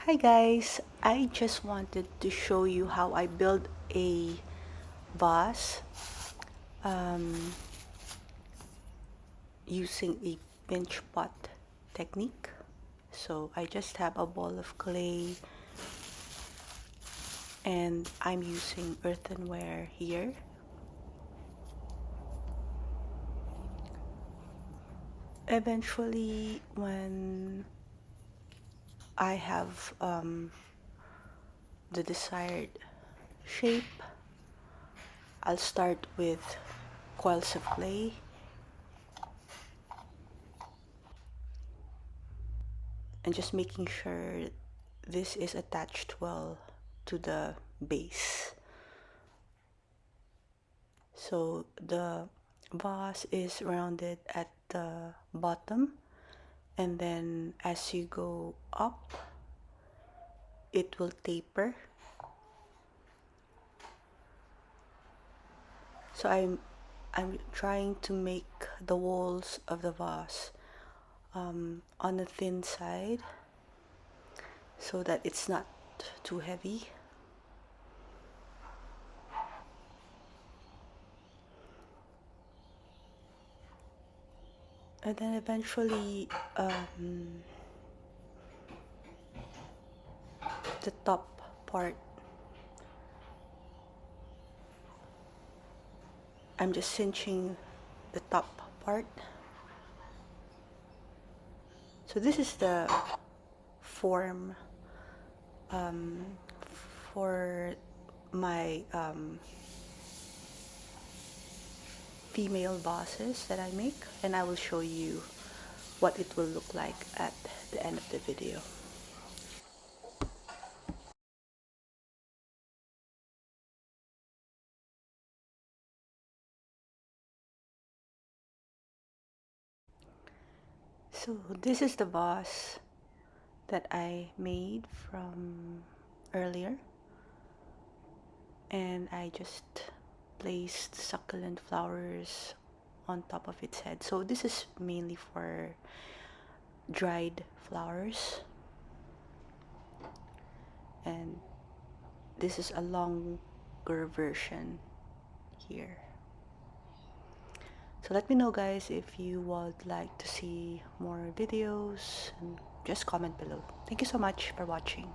Hi guys, I just wanted to show you how I build a vase using a pinch pot technique. So I just have a ball of clay and I'm using earthenware here. Eventually, when I have the desired shape, I'll start with coils of clay and just making sure this is attached well to the base. So the vase is rounded at the bottom, and then as you go up, it will taper. So I'm trying to make the walls of the vase on the thin side so that it's not too heavy. And then eventually the top part, I'm just cinching the top part. So this is the form for my female vases that I make, and I will show you what it will look like at the end of the video. So this is the vase that I made from earlier, and I just placed succulent flowers on top of its head. So this is mainly for dried flowers, and this is a longer version here. So let me know guys if you would like to see more videos, and just comment below. Thank you so much for watching.